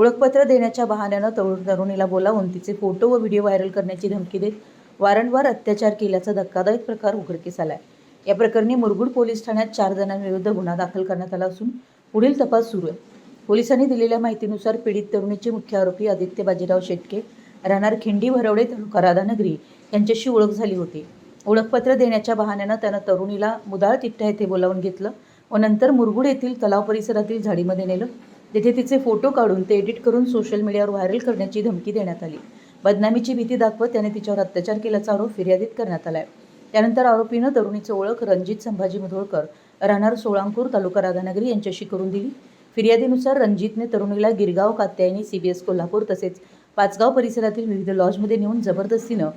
ओळखपत्र देण्याच्या बहाण्यानं तरुणीला बोलावून तिचे फोटो व व्हिडिओ व्हायरल करण्याची धमकी देत वारंवार अत्याचार केल्याचा धक्कादायक प्रकार उघडकीस आलाय। या प्रकरणी मुरगुड पोलीस ठाण्यात 4 जणांविरुद्ध गुन्हा दाखल करण्यात आला असून पुढील तपास सुरू आहे। पोलिसांनी दिलेल्या माहितीनुसार पीडित तरुणीचे मुख्य आरोपी आदित्य बाजीराव शेटके राहणार खिंडी भरवडे तालुका राधानगरी यांच्याशी ओळख झाली होती। ओळखपत्र देण्याच्या बहाण्यानं त्यानं तरुणीला मुदाळ तिट्टा येथे बोलावून घेतलं व नंतर मुरगुड येथील तलाव परिसरातील झाडीमध्ये नेलं। तेथे तिचे फोटो काढून ते एडिट करून सोशल मीडियावर व्हायरल करण्याची धमकी देण्यात आली। बदनामीची भीती दाखवत त्याने तिच्यावर अत्याचार केल्याचा आरोप फिर्यादीत करण्यात आलाय। त्यानंतर आरोपीनं तरुणीची ओळख रणजित संभाजी मुधोळकर राहणार सोळांपूर तालुका राधानगरी यांच्याशी करून दिली। फिर्यादीनुसार रणजितने तरुणीला गिरगाव, कात्यायनी, CBS कोल्हापूर तसेच पाचगाव परिसरातील विविध लॉजमध्ये नेऊन जबरदस्तीनं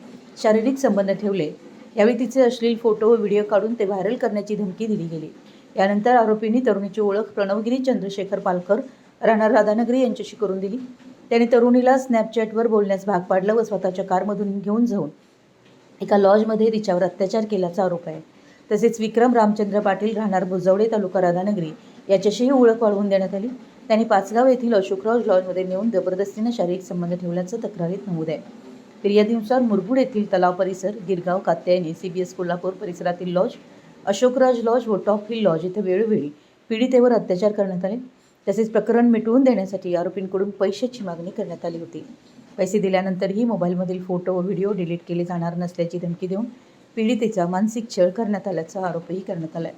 शारीरिक संबंध ठेवले। यावेळी तिचे अश्लील फोटो व व्हिडिओ काढून ते व्हायरल करण्याची धमकी दिली गेली। यानंतर आरोपींनी तरुणीची ओळख प्रणवगिरी चंद्रशेखर पालकर राहणार राधानगरी यांच्याशी करून दिली। त्याने तरुणीला स्नॅपचॅटवर बोलण्यास भाग पाडलं व स्वतःच्या कारमधून घेऊन जाऊन एका लॉजमध्ये तिच्यावर अत्याचार केल्याचा आरोप आहे। तसेच विक्रम रामचंद्र पाटील राहणार भुजवडे तालुका राधानगरी याच्याशीही ओळख वाढवून देण्यात आली। त्यांनी पाचगाव येथील अशोकराज लॉजमध्ये नेऊन जबरदस्तीने शारीरिक संबंध ठेवल्याचं तक्रारीत नमूद आहे। फिर्यादीनुसार मुरगुड येथील तलाव परिसर, गिरगाव, कात्यायनी, CBS कोल्हापूर परिसरातील लॉज, अशोकराज लॉज व टॉप हिल लॉज इथे वेळोवेळी पीडितेवर अत्याचार करण्यात आले। तसेच प्रकरण मिटवून देण्यासाठी आरोपींकडून पैशाची मागणी करण्यात आली होती। पैसे दिल्यानंतरही मोबाईलमधील फोटो व व्हिडिओ डिलीट केले जाणार नसल्याची धमकी देऊन पीडितेचा मानसिक छळ करण्यात आल्याचा आरोपही करण्यात आलाय।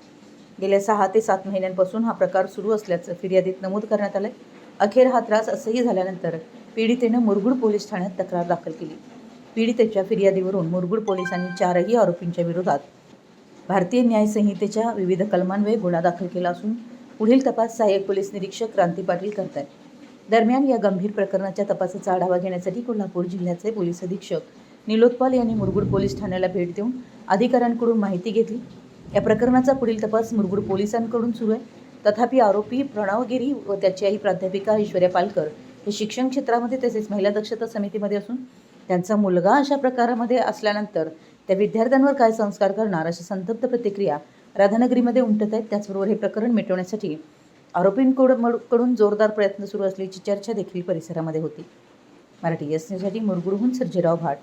गेल्या 6 ते 7 महिन्यांपासून हा प्रकार सुरू असल्याचं फिर्यादीत नमूद करण्यात आलंय। अखेर हा त्रास असह्य झाल्यानंतर पीडितेनं मुरगुड पोलीस ठाण्यात तक्रार दाखल केली। पीडितेच्या फिर्यादीवरून मुरगुड पोलिसांनी 4ही आरोपींच्या विरोधात भारतीय न्याय संहितेच्या विविध कलमान्वये गुन्हा दाखल केला असून पुढील तपास सहाय्यक पोलीस निरीक्षक क्रांती पाटील करतायत। दरम्यान या गंभीर प्रकरणाच्या तपासाचा आढावा घेण्यासाठी कोल्हापूर जिल्ह्याचे पोलीस अधीक्षक निलोत्पाल यांनी मुरगुड पोलीस ठाण्याला भेट देऊन अधिकाऱ्यांकडून माहिती घेतली। या प्रकरणाचा पुढील तपास मुरगुड पोलिसांकडून सुरू आहे। तथापि आरोपी प्रणवगिरी व त्याची आई प्राध्यापिका ऐश्वर्या पालकर हे शिक्षण क्षेत्रामध्ये तसेच महिला दक्षता समितीमध्ये असून त्यांचा मुलगा अशा प्रकारामध्ये असल्यानंतर त्या विद्यार्थ्यांवर काय संस्कार करणार अशा संतप्त प्रतिक्रिया राधानगरीमध्ये उमटत आहेत। त्याचबरोबर हे प्रकरण मिटवण्यासाठी आरोपींकडून जोरदार प्रयत्न सुरू असल्याची चर्चा देखील परिसरामध्ये होती। मराठी न्यूजसाठी मुरगुडहून सर्जेराव भाट।